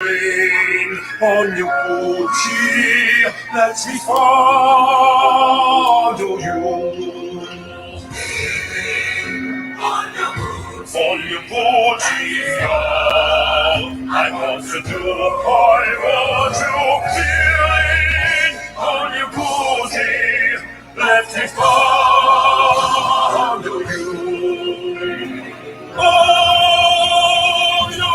On your booty, let me follow you. On your booty, I want to do I want to feeling on your booty, let me follow you. On your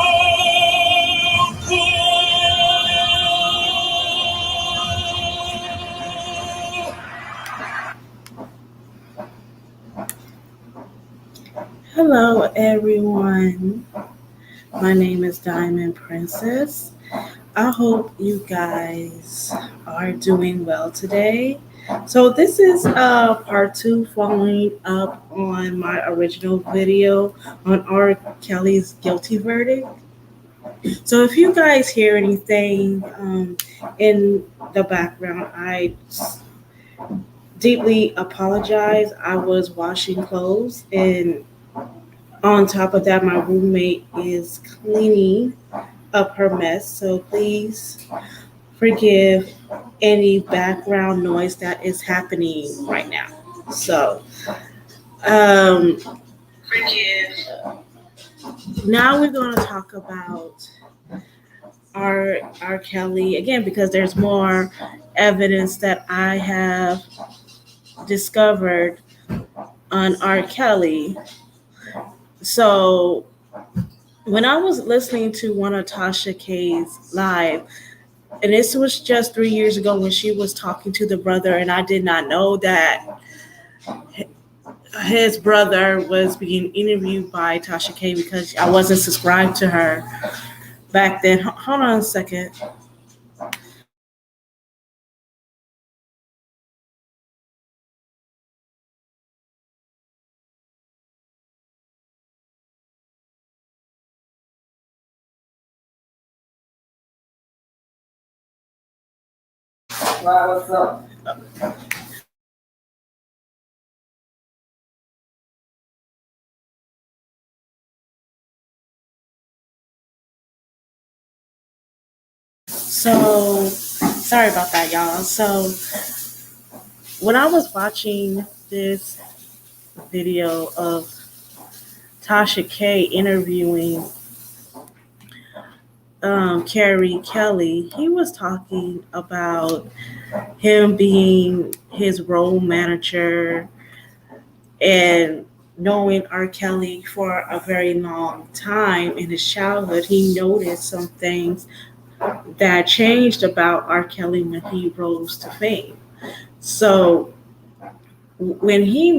Hello, everyone. My name is Diamond Princess. I hope you guys are doing well today. So, this is part two following up on my original video on R. Kelly's guilty verdict. So, if you guys hear anything in the background, I deeply apologize. I was washing clothes, and on top of that, my roommate is cleaning up her mess. So please forgive any background noise that is happening right now. So, um, now we're going to talk about R. Kelly again because there's more evidence that I have discovered on R. Kelly. So when I was listening to one of Tasha K's live, and this was just 3 years ago when she was talking to the brother, and I did not know that his brother was being interviewed by Tasha K because I wasn't subscribed to her back then. Hold on a second. Wow, what's up? So, sorry about that, y'all. So, when I was watching this video of Tasha K interviewing Carey Kelly, he was talking about him being his role manager and knowing R. Kelly for a very long time in his childhood. He noticed some things that changed about R. Kelly when he rose to fame. So when he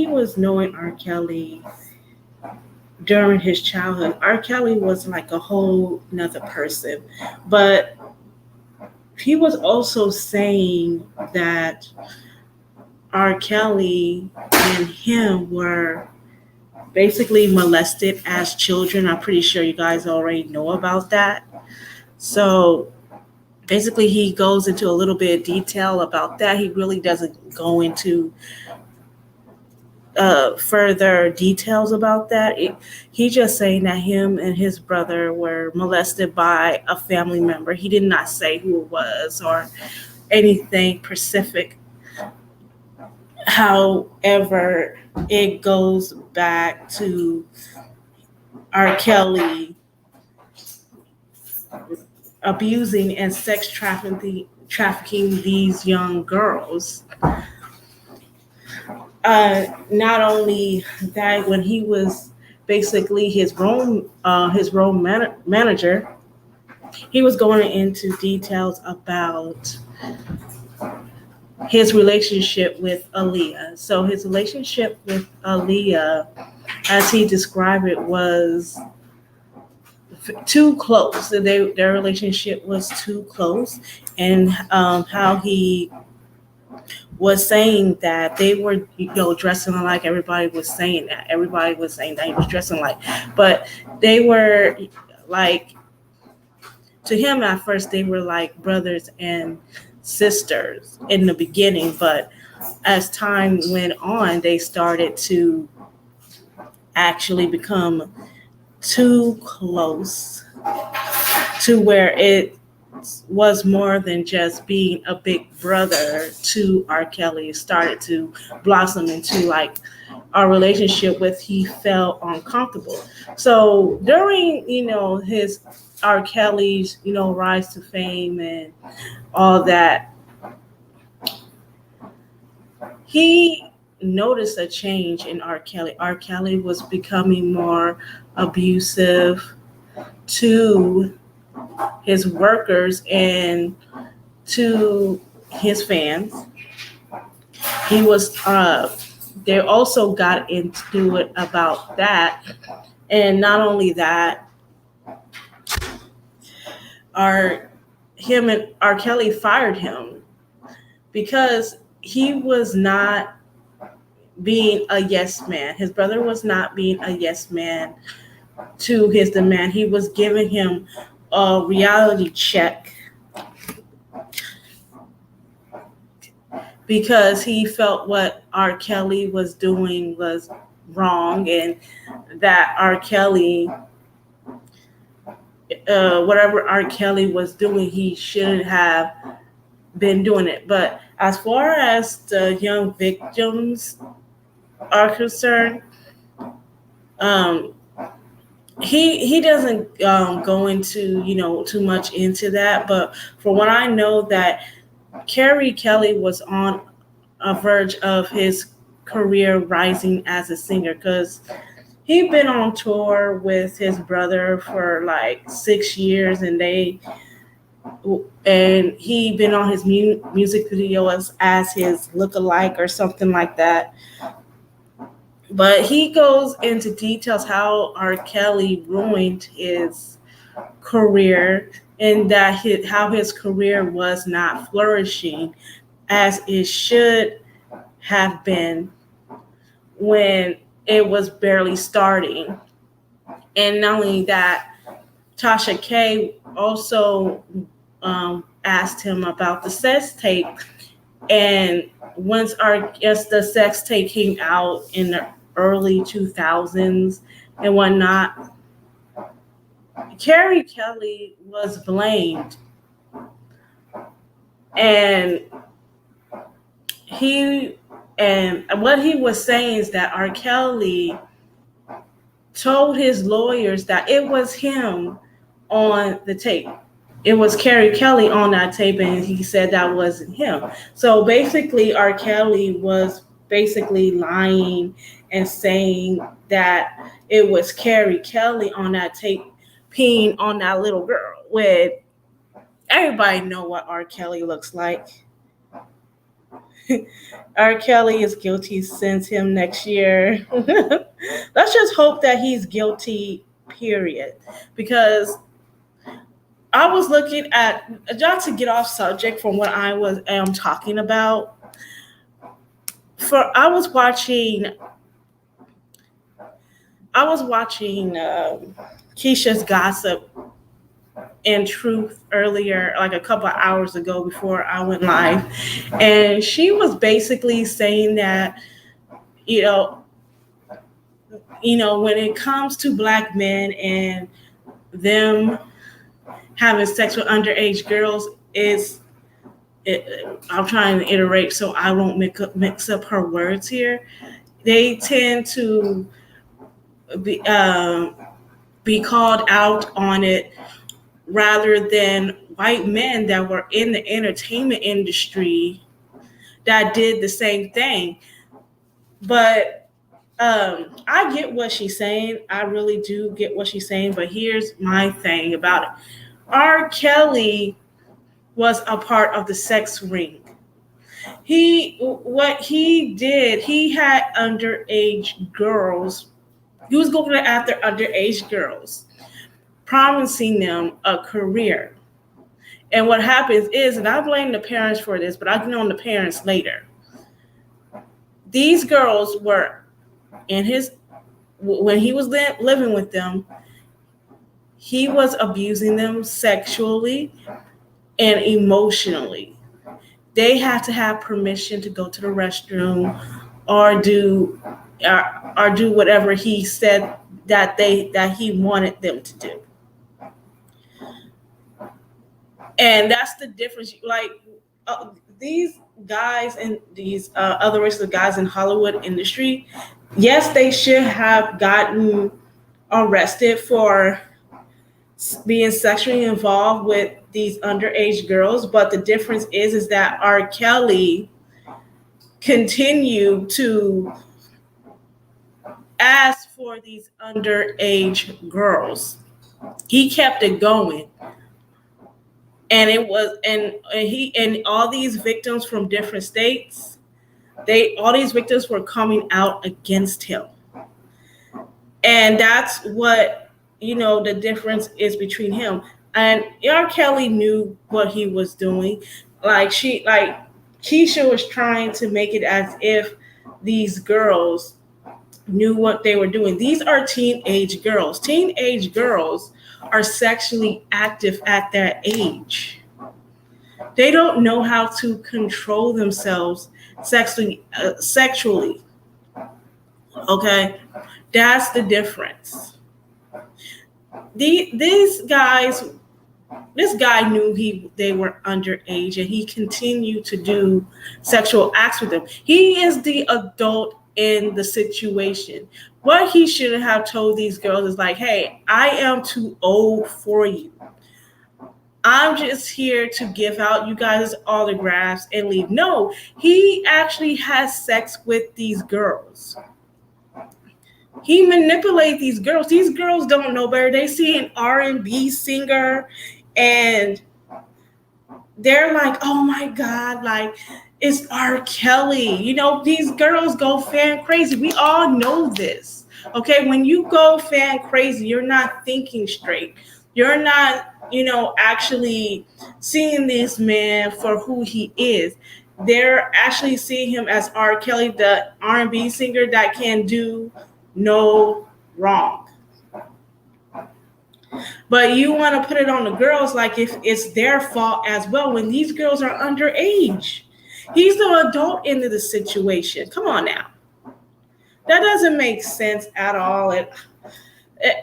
was knowing R. Kelly during his childhood, R. Kelly was like a whole nother person. But he was also saying that R. Kelly and him were basically molested as children. I'm pretty sure you guys already know about that. So basically, he goes into a little bit of detail about that. He really doesn't go into further details about that. He just saying that him and his brother were molested by a family member. He did not say who it was or anything specific. However, it goes back to R. Kelly abusing and sex trafficking these young girls. Not only that, when he was basically his role manager, he was going into details about his relationship with Aaliyah. So his relationship with Aaliyah, as he described it, was too close. Their relationship was too close, and how he was saying that they were, dressing alike. Everybody was saying that. Everybody was saying that he was dressing alike, but they were like, to him at first, they were like brothers and sisters in the beginning, but as time went on, they started to actually become too close. to where it was more than just being a big brother to R. Kelly. It started to blossom into like our relationship with he felt uncomfortable. So during, his R. Kelly's, rise to fame and all that, he noticed a change in R. Kelly. R. Kelly was becoming more abusive to his workers and to his fans. He was they also got into it about that. And not only that, him and R. Kelly fired him because he was not being a yes man. His brother was not being a yes man to his demand. He was giving him a reality check because he felt what R. Kelly was doing was wrong, and that R. Kelly, whatever R. Kelly was doing, he shouldn't have been doing it. But as far as the young victims are concerned, he doesn't go into too much into that. But from what I know, that Carey Kelly was on a verge of his career rising as a singer because he'd been on tour with his brother for like 6 years, and he'd been on his music videos as his lookalike or something like that. But he goes into details how R. Kelly ruined his career, and that how his career was not flourishing as it should have been when it was barely starting. And not only that, Tasha K also asked him about the sex tape. And once the sex tape came out in the early 2000s and whatnot, Carey Kelly was blamed. And what he was saying is that R. Kelly told his lawyers that it was him on the tape. It was Carey Kelly on that tape, and he said that wasn't him. So basically, R. Kelly was basically lying and saying that it was Carey Kelly on that tape peeing on that little girl. When everybody know what R. Kelly looks like. R. Kelly is guilty. Send him next year. Let's just hope that he's guilty, period. Because I was looking at, not to get off subject from what I am talking about. I was watching Keisha's Gossip and Truth earlier, like a couple of hours ago before I went live, and she was basically saying that, when it comes to Black men and them having sex with underage girls, I'm trying to iterate so I won't mix up her words here. They tend to be called out on it rather than white men that were in the entertainment industry that did the same thing. But I get what she's saying. I really do get what she's saying. But here's my thing about it. R. Kelly was a part of the sex ring. What he did, he had underage girls. He was going after underage girls, promising them a career. And what happens is, and I blame the parents for this, but I can on the parents later. These girls were when he was living with them, he was abusing them sexually and emotionally. They had to have permission to go to the restroom or do whatever he said that he wanted them to do. And that's the difference. Like these guys and these other races of guys in Hollywood industry, yes, they should have gotten arrested for being sexually involved with these underage girls, but the difference is that R. Kelly continued to ask for these underage girls. He kept it going. And it was and all these victims from different states, all these victims were coming out against him. And that's what, the difference is between him. And R. Kelly knew what he was doing. Like Keisha was trying to make it as if these girls knew what they were doing. These are teenage girls. Teenage girls are sexually active at that age. They don't know how to control themselves sexually. Okay, that's the difference. These guys, this guy knew they were underage, and he continued to do sexual acts with them. He is the adult in the situation. What he should have told these girls is like, hey, I am too old for you. I'm just here to give out you guys autographs and leave. No, he actually has sex with these girls. He manipulates these girls. These girls don't know better. They see an R&B singer and they're like, oh my God, like it's R. Kelly. These girls go fan crazy. We all know this. Okay, when you go fan crazy, you're not thinking straight. You're not, actually seeing this man for who he is. They're actually seeing him as R. Kelly, the R&B singer that can do no wrong. But you want to put it on the girls like if it's their fault as well when these girls are underage. He's the adult into the situation. Come on now. That doesn't make sense at all.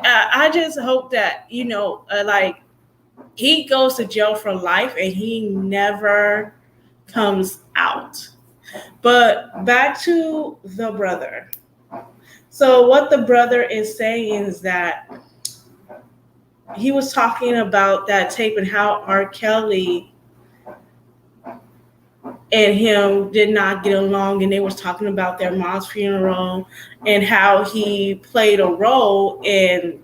I just hope that, like he goes to jail for life and he never comes out. But back to the brother. So what the brother is saying is that he was talking about that tape and how R. Kelly and him did not get along, and they was talking about their mom's funeral and how he played a role in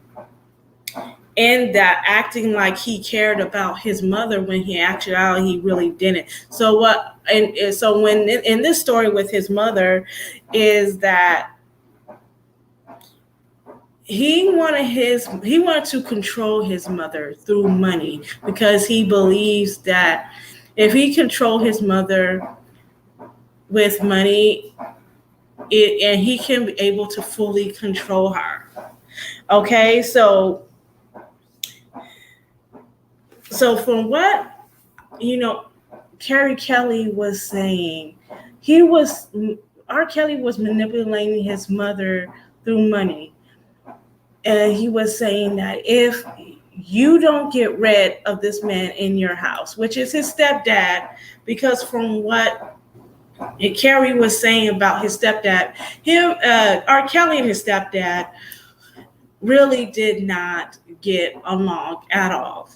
that, acting like he cared about his mother when he actually he really didn't. So what? And so when in this story with his mother is that he wanted to control his mother through money because he believes that if he controlled his mother with money, and he can be able to fully control her. Okay, so from what Carey Kelly was saying, R. Kelly was manipulating his mother through money. And he was saying that if you don't get rid of this man in your house, which is his stepdad, because from what Carey was saying about his stepdad, R. Kelly and his stepdad really did not get along at all.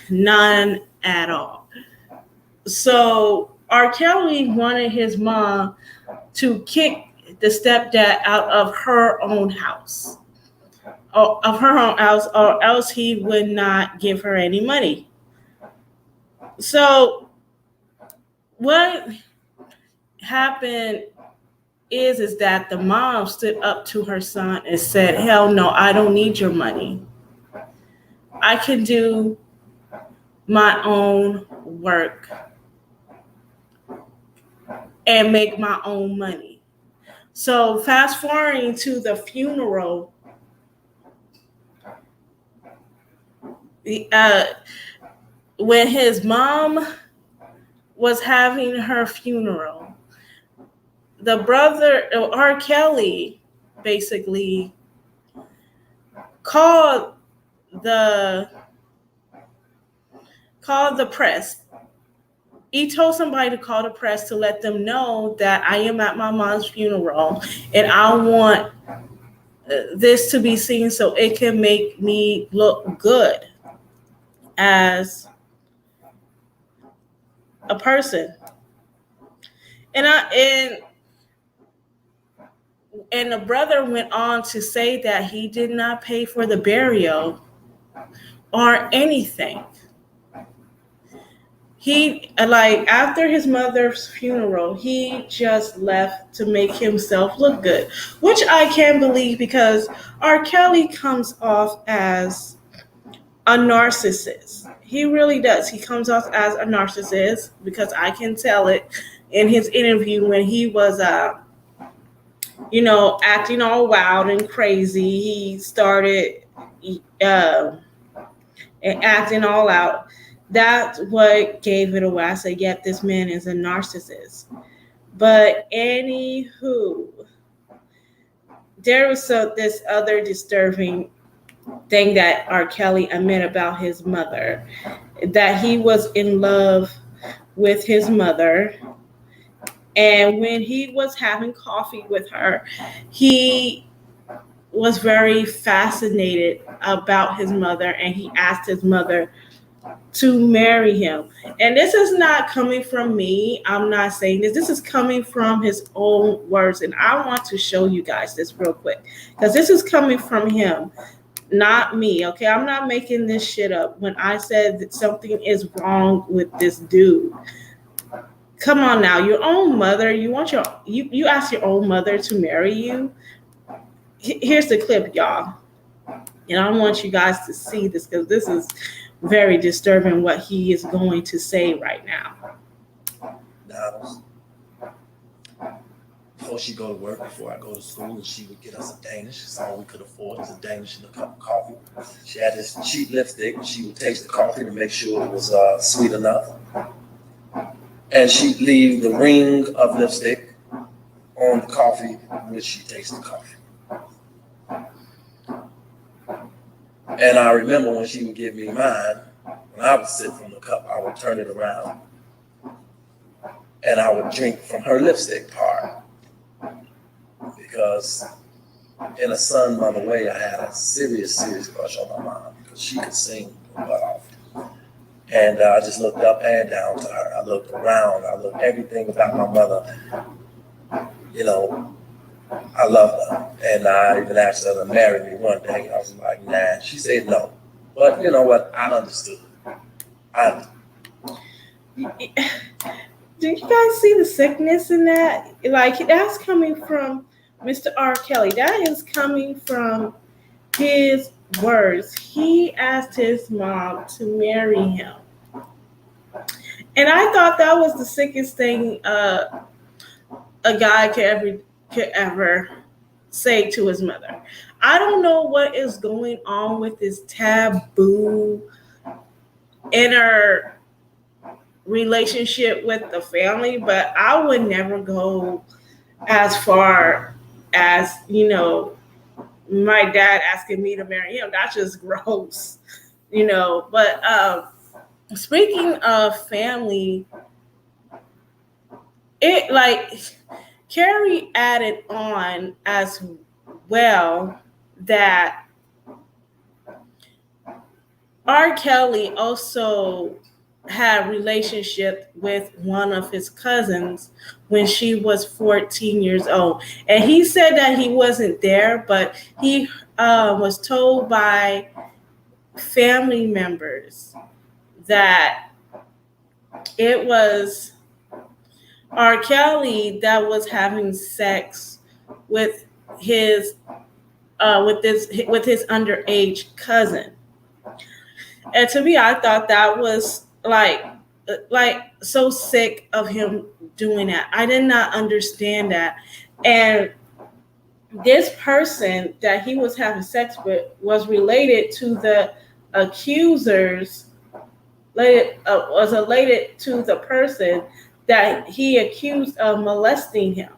None at all. So R. Kelly wanted his mom to kick the stepdad out of her own house. Or else he would not give her any money. So what happened is that the mom stood up to her son and said, hell no, I don't need your money. I can do my own work and make my own money. So fast forwarding to the funeral, when his mom was having her funeral, the brother, R. Kelly, basically called called the press. He told somebody to call the press to let them know that I am at my mom's funeral and I want this to be seen so it can make me look good as a person. And the brother went on to say that he did not pay for the burial or anything. He, like, after his mother's funeral, he just left to make himself look good, which I can't believe because R. Kelly comes off as a narcissist. He really does. He comes off as a narcissist because I can tell it in his interview when he was, acting all wild and crazy. He started acting all out. That's what gave it away. I said, yep, this man is a narcissist. But anywho, there was this other disturbing thing that R. Kelly admitted about his mother, that he was in love with his mother. And when he was having coffee with her, he was very fascinated about his mother, and he asked his mother to marry him. And this is not coming from me. I'm not saying this. This is coming from his own words. And I want to show you guys this real quick because this is coming from him, not me. Okay, I'm not making this shit up. When I said that something is wrong with this dude, come on now, your own mother. You ask your own mother to marry you. Here's the clip, y'all. And I want you guys to see this because this is very disturbing what he is going to say right now. Now, before she go to work, before I go to school, and she would get us a Danish. That's all we could afford was a Danish and a cup of coffee. She had this cheap lipstick, and she would taste the coffee to make sure it was sweet enough. And she'd leave the ring of lipstick on the coffee when she tasted the coffee. And I remember when she would give me mine, when I would sip from the cup, I would turn it around and I would drink from her lipstick part. Because in A Son Run Away, I had a serious crush on my mom because she could sing her butt off. And I just looked up and down to her. I looked around. I looked everything about my mother. You know, I loved her. And I even asked her to marry me one day. I was like, nah. She said no. But you know what? I understood. Do you guys see the sickness in that? Like, that's coming from Mr. R. Kelly. That is coming from his words. He asked his mom to marry him. And I thought that was the sickest thing a guy could ever say to his mother. I don't know what is going on with this taboo inner relationship with the family, but I would never go as far as, my dad asking me to marry him. That's just gross, But speaking of family, it Carey added on as well that R. Kelly also had a relationship with one of his cousins when she was 14 years old. And he said that he wasn't there, but he was told by family members that it was R. Kelly that was having sex with his underage cousin. And to me, I thought that was like so sick of him doing that. I did not understand that. And this person that he was having sex with was related to the accusers, was related to the person that he accused of molesting him.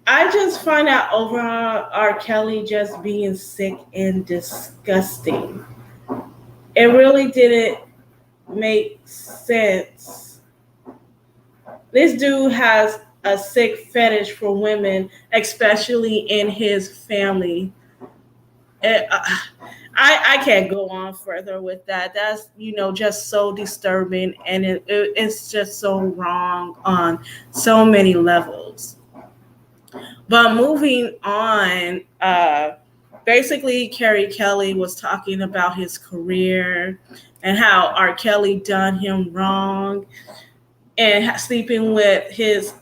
I just find out overall R. Kelly just being sick and disgusting. it really didn't make sense. This dude has a sick fetish for women, especially in his family. And, I can't go on further with that. That's just so disturbing, and it's just so wrong on so many levels. But moving on, basically, Carey Kelly was talking about his career and how R. Kelly done him wrong, and sleeping with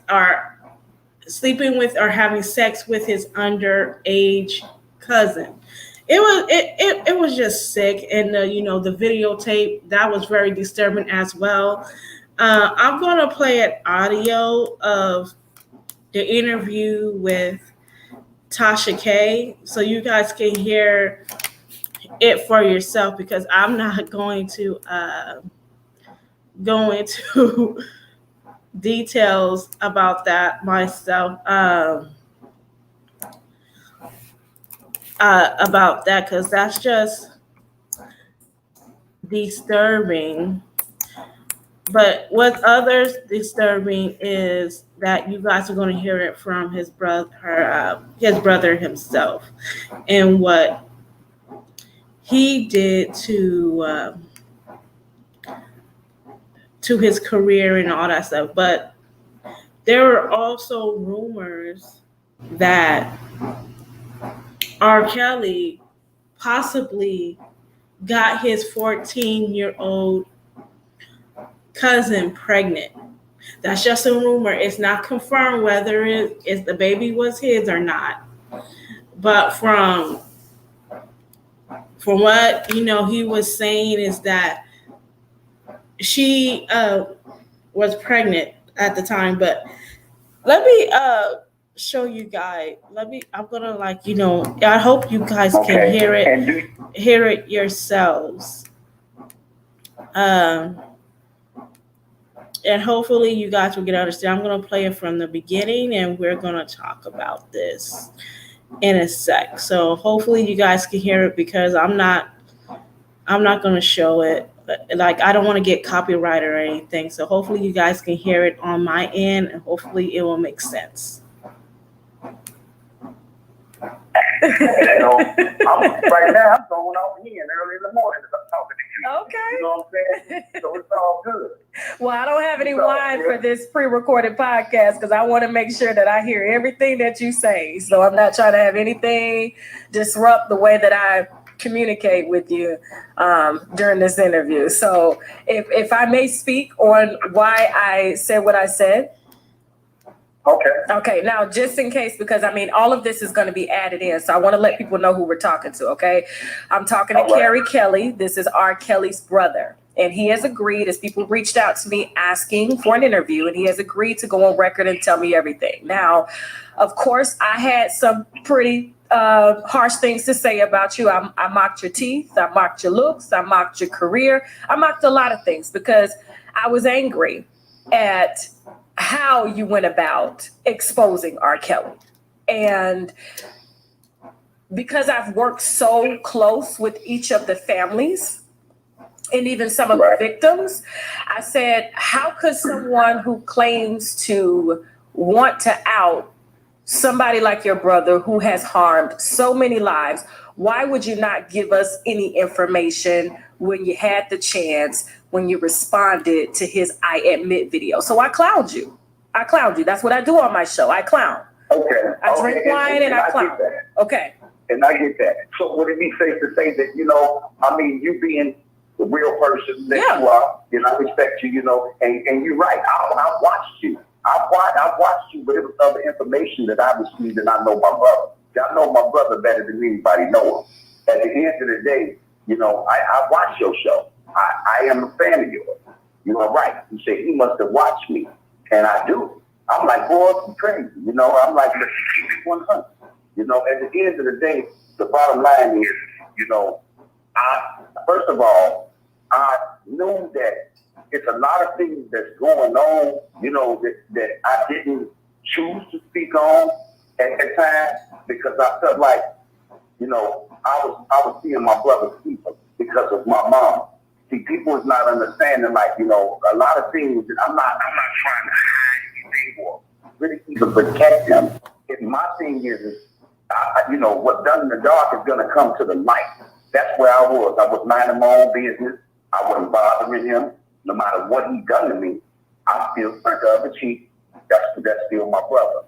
or having sex with his underage cousin. It was just sick, and the videotape that was very disturbing as well. I'm gonna play an audio of the interview with Tasha K, so you guys can hear it for yourself, because I'm not going to go into details about that myself. About that, because that's just disturbing. But what's others disturbing is that you guys are going to hear it from his brother himself, and what he did to his career and all that stuff. But there were also rumors that R. Kelly possibly got his 14-year-old cousin pregnant. That's just a rumor. It's not confirmed whether the baby was his or not. But from what he was saying is that she was pregnant at the time. But let me show you guys. I'm gonna I hope you guys can hear it yourselves. And hopefully you guys will get understand. I'm gonna play it from the beginning, and we're gonna talk about this in a sec. So hopefully you guys can hear it, because I'm not gonna show it. Like, I don't want to get copyright or anything. So hopefully you guys can hear it on my end, and hopefully it will make sense. Right now, I'm going off here early in the morning as I'm talking to you. Okay. You know what I'm saying? So it's all good. Well, I don't have any wine for this pre-recorded podcast, because I want to make sure that I hear everything that you say. So I'm not trying to have anything disrupt the way that I communicate with you during this interview. So if I may speak on why I said what I said. Okay. Now, just in case, because all of this is going to be added in, so I want to let people know who we're talking to. Okay, I'm talking to Carey Kelly. This is R. Kelly's brother, and he has agreed, as people reached out to me asking for an interview, and he has agreed to go on record and tell me everything. Now, of course, I had some pretty harsh things to say about you. I mocked your teeth, I mocked your looks, I mocked your career, I mocked a lot of things, because I was angry at how you went about exposing R. Kelly. And because I've worked so close with each of the families and even some of the victims, I said, how could someone who claims to want to out somebody like your brother who has harmed so many lives, why would you not give us any information when you had the chance, when you responded to his I Admit video? So I clowned you. That's what I do on my show. I clown. Okay. I drink wine and I clown. Okay. And I get that. So would it be safe to say that, you being the real person that you are, I respect you, and you're right. I watched you. I watched you, but it was other information that I received, and I know my brother. Y'all know my brother better than anybody know him. At the end of the day, I watch your show. I am a fan of yours. You are right. You say he must have watched me, and I do. I'm like, boy, you crazy. I'm like, let's keep it 100. At the end of the day, the bottom line is, first of all, I knew that it's a lot of things that's going on, that I didn't choose to speak on at the time, because I felt like, I was seeing my brother sleep. because of my mom. See, people is not understanding, like, you know, a lot of things. I'm not trying to hide anything or really even protect them. And my thing is, you know, what's done in the dark is going to come to the light. That's where I was. I was minding my own business. I wasn't bothering him. No matter what he done to me, I still think of the cheek. That's still my brother.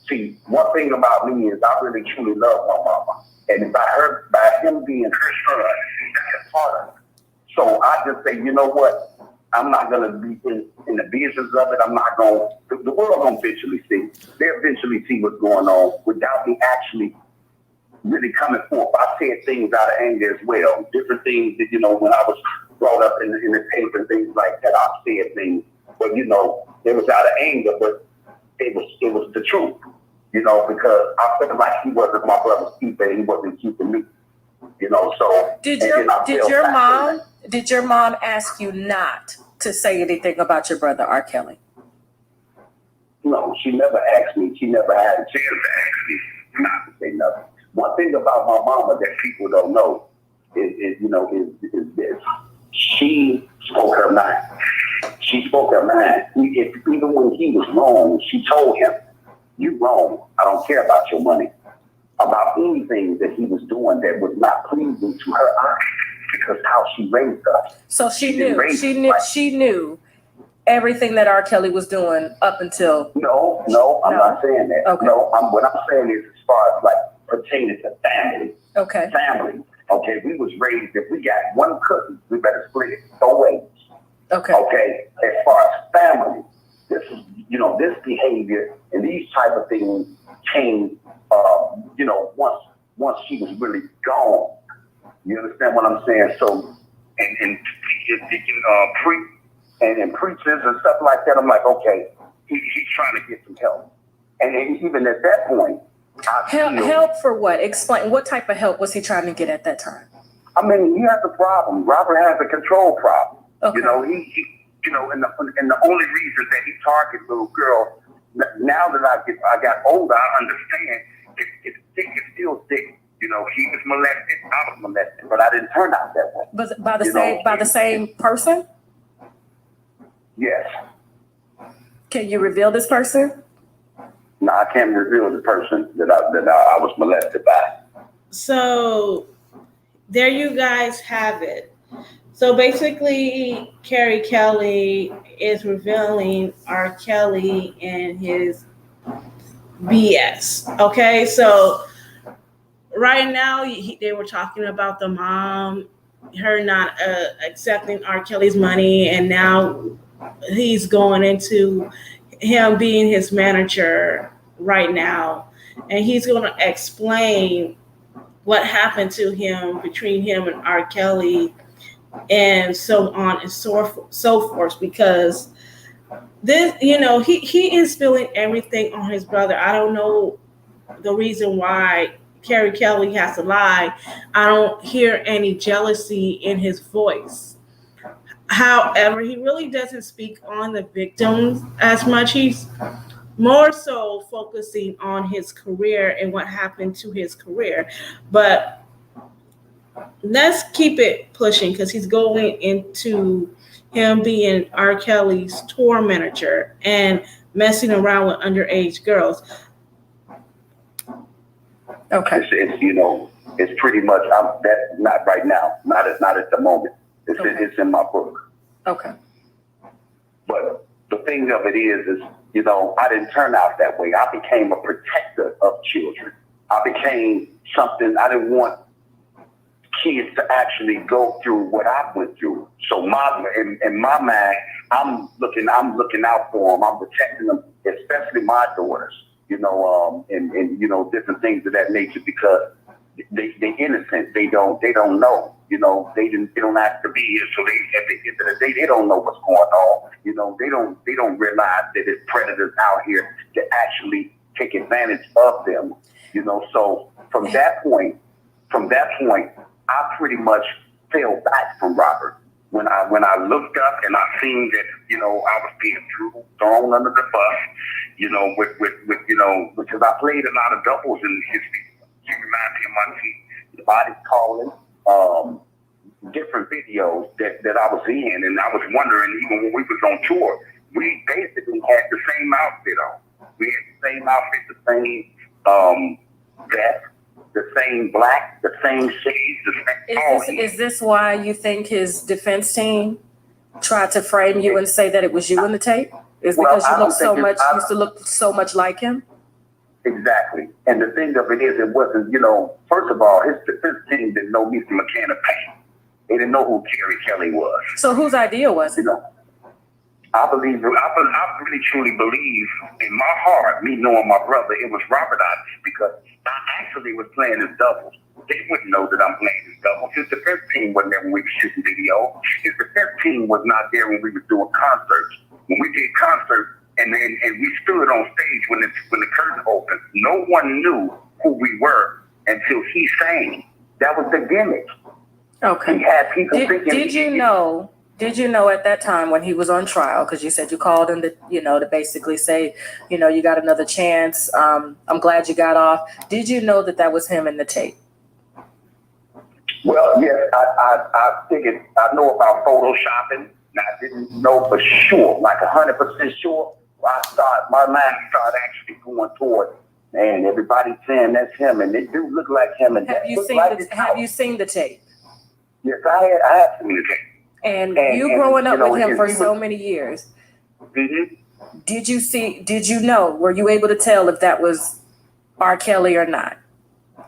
See, one thing about me is I really truly love my mama. And by him being her son, that's a part of it. So I just say, you know what? I'm not going to be in the business of it. I'm not going to, the world going to eventually see. They'll eventually see what's going on without me actually really coming forth. I said things out of anger as well. Different things that, you know, when I was brought up in the tape and things like that, I said things. But, you know, it was out of anger, but it was the truth, you know, because I felt like he wasn't my brother's keeper. He wasn't keeping me, you know, so. Did your mom ask you not to say anything about your brother, R. Kelly? No, she never asked me. She never had a chance to ask me not to say nothing. One thing about my mama that people don't know is this. She spoke her mind. She spoke her mind. Even when he was wrong, she told him, "You wrong. I don't care about your money." About anything that he was doing that was not pleasing to her eyes, because how she raised us. So she knew everything that R. Kelly was doing up until. No, I'm not saying that. Okay. No, what I'm saying is as far as like pertaining to family. Okay. Family. Okay, we was raised, if we got one cookie, we better split it 4 ways. Okay. Okay. As far as family, this is, you know, this behavior and these type of things came, you know, once she was really gone. You understand what I'm saying? So, and preachers and stuff like that, I'm like, okay, he's trying to get some help. And even at that point, help for what? Explain. What type of help was he trying to get at that time? I mean, he has a problem. Robert has a control problem. Okay. You know, he you know, and the only reason that he targeted little girls. Now that I got older, I understand. It's still thick. You know, he was molested. I was molested, but I didn't turn out that way. But by the same person? Yes. Can you reveal this person? No, I can't reveal the person that I was molested by. So there you guys have it. So basically, Carey Kelly is revealing R. Kelly and his BS. Okay, so right now they were talking about the mom, her not accepting R. Kelly's money, and now he's going into him being his manager right now, and he's going to explain what happened to him between him and R. Kelly and so on and so forth, because this, you know, he is spilling everything on his brother. I don't know the reason why Carey Kelly has to lie. I don't hear any jealousy in his voice. However, he really doesn't speak on the victims as much. He's more so focusing on his career and what happened to his career. But let's keep it pushing, because he's going into him being R. Kelly's tour manager and messing around with underage girls. Okay. It's you know, it's pretty much, that's not right now, not at the moment. It's in my book. Okay. But the thing of it is, you know, I didn't turn out that way. I became a protector of children. I became something. I didn't want kids to actually go through what I went through. So in my mind, I'm looking out for them. I'm protecting them, especially my daughters. You know, and you know, different things of that nature, because they innocent. They don't know. You know, they don't have to be here. So at the end of the day, they don't know what's going on. You know, they don't realize that there's predators out here to actually take advantage of them. You know, so from that point, I pretty much fell back from Robert. When I looked up and I seen that, you know, I was being thrown under the bus, you know, with you know, because I played a lot of doubles in his junior 9 my team. The body's calling. different videos that I was in, and I was wondering, even when we was on tour, we basically had the same outfit on. We had the same outfit, the same vest, the same black, the same shades, the same. Is this why you think his defense team tried to frame you and say that it was you in the tape? Is because you used to look so much like him? Exactly. And the thing of it is, it wasn't, first of all, his defense team didn't know me from a can of paint. They didn't know who Carey Kelly was. So whose idea was it? I really truly believe in my heart, me knowing my brother, it was Robert Odyssey, because I actually was playing his doubles. They wouldn't know that I'm playing his doubles. His defense team wasn't there when we were shooting video. His defense team was not there when we were doing concerts. When we did concerts and we stood on stage when the curtain opened, no one knew who we were until he sang. That was the gimmick. Okay. He had people thinking. Did you know at that time when he was on trial, because you said you called him to basically say, you got another chance. I'm glad you got off. Did you know that was him in the tape? Well, yes, I figured I know about photoshopping. And I didn't know for sure, like 100% sure. My mind started actually going toward, man, everybody saying that's him, and they do look like him. And have you seen the tape? Yes, I have seen the tape. And you growing up with him for so many years, mm-hmm. Did you know, were you able to tell if that was R. Kelly or not?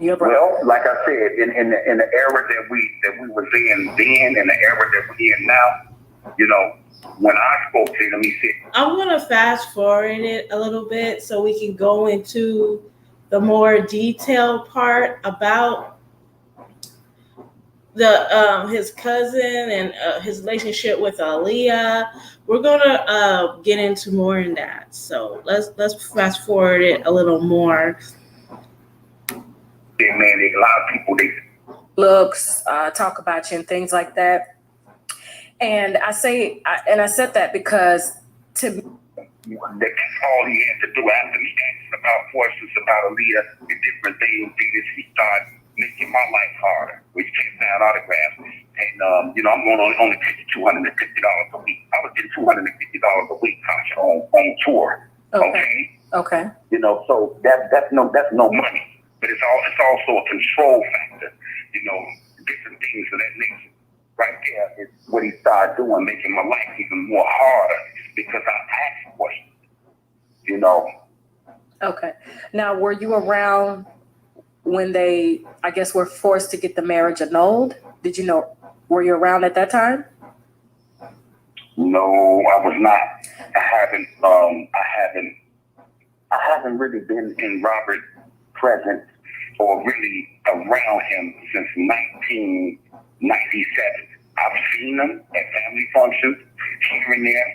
Your brother? Well, like I said, in the era that we was in then, and the era that we're in now, when I spoke to him, he said, I'm going to fast forward it a little bit so we can go into the more detailed part about his cousin and his relationship with Aaliyah. We're going to get into more in that. So let's fast forward it a little more. Yeah, man, a lot of people, they looks, talk about you and things like that. And I said that because to me, that's all he had to do. After me asking about questions about Aaliyah and different things, he started making my life harder. We kept down autographs, and I'm only taking $250 a week. I was getting $250 a week on tour. Okay. So that's no money, but it's also a control factor. Different things of that nature. Right there is what he started doing, making my life even more harder because I asked questions. Okay. Now, were you around when they, I guess, were forced to get the marriage annulled? Were you around at that time? No, I was not. I haven't really been in Robert's presence or really around him since 1997. I've seen him at family functions here and there,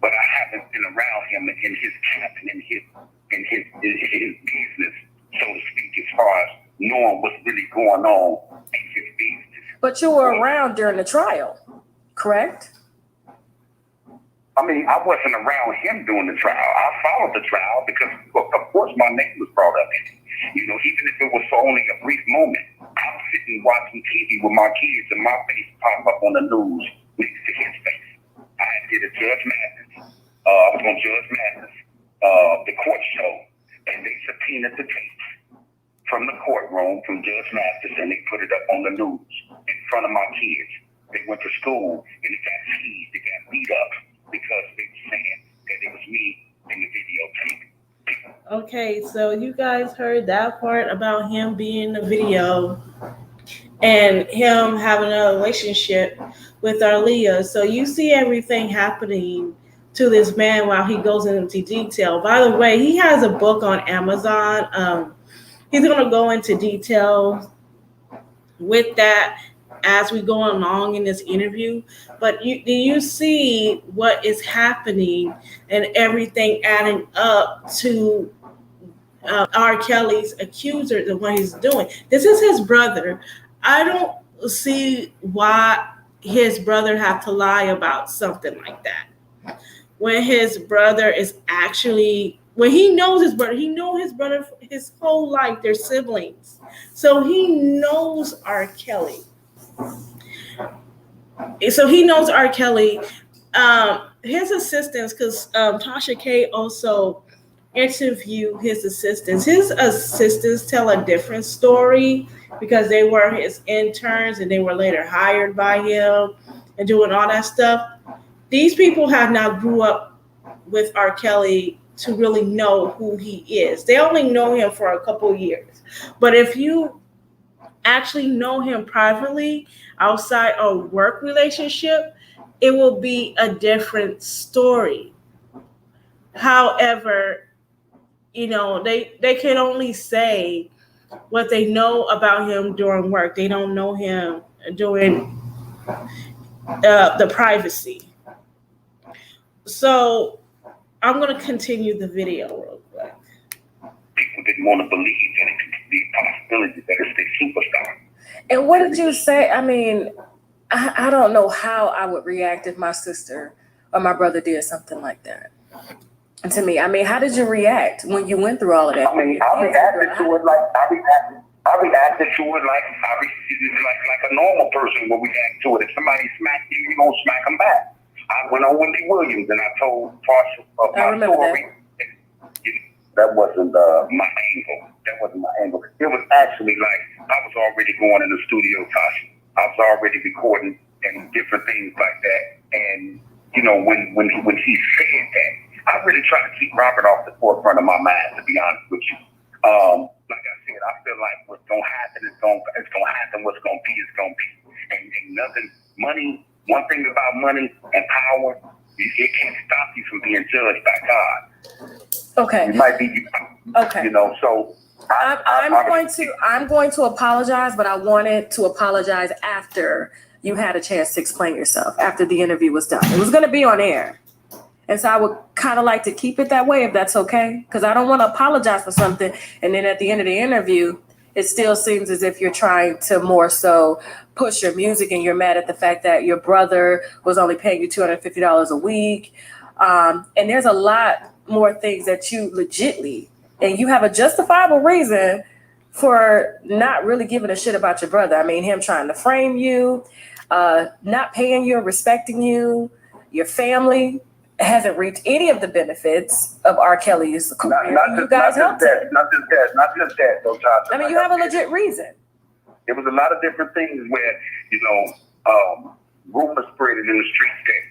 but I haven't been around him in his cabin, in his business, so to speak, as far as knowing what's really going on in his business. But you were around during the trial, correct? I mean, I wasn't around him during the trial. I followed the trial because, of course, my name was brought up in it. Even if it was for only a brief moment, I'm sitting watching TV with my kids and my face pop up on the news next to his face. I did a Judge Mathis. I was on Judge Mathis, the court show, and they subpoenaed the tapes from the courtroom from Judge Mathis, and they put it up on the news in front of my kids. They went to school and they got teased, they got beat up because they were saying that it was me in the videotape. Okay, so you guys heard that part about him being in the video and him having a relationship with Aaliyah. So you see everything happening to this man while he goes into detail. By the way, he has a book on Amazon. He's going to go into detail with that as we go along in this interview. But do you see what is happening and everything adding up to R. Kelly's accuser and what he's doing? This is his brother. I don't see why his brother have to lie about something like that. When his brother is actually, when he knows his brother his whole life, they're siblings. So he knows R. Kelly. So he knows R. Kelly. His assistants, because Tasha K also interviewed his assistants. His assistants tell a different story because they were his interns and they were later hired by him and doing all that stuff. These people have not grew up with R. Kelly to really know who he is. They only know him for a couple years. But if you actually know him privately outside a work relationship, it will be a different story. However, they can only say what they know about him during work. They don't know him during the privacy. So I'm going to continue the video real quick. People didn't want to believe that it could be a possibility that it's the superstar. And what did you say? I mean, I don't know how I would react if my sister or my brother did something like that. And to me, I mean, how did you react when you went through all of that? I mean, I reacted to it like a normal person would react to it. If somebody smacked you, you're gonna smack them back. I went on Wendy Williams and I told Tasha of my story. That wasn't my angle. That wasn't my angle. It was actually like I was already going in the studio, Tasha. I was already recording and different things like that. And when he said that, I really try to keep Robert off the forefront of my mind, to be honest with you. Like I said, I feel like what's gonna happen is gonna happen. What's gonna be is gonna be. And nothing. Money. One thing about money and power, it can't stop you from being judged by God. Okay. It might be. Okay. So. I'm going to apologize, but I wanted to apologize after you had a chance to explain yourself, after the interview was done. It was going to be on air. And so I would kind of like to keep it that way, if that's okay, because I don't want to apologize for something. And then at the end of the interview, it still seems as if you're trying to more so push your music and you're mad at the fact that your brother was only paying you $250 a week. And there's a lot more things that you legitly, and you have a justifiable reason for not really giving a shit about your brother. I mean, him trying to frame you, not paying you, respecting you, your family hasn't reaped any of the benefits of R. Kelly's career. You guys helped him. Not just that, though, Tasha. I mean, you have a legit reason. There was a lot of different things where, rumors spread in the streets that,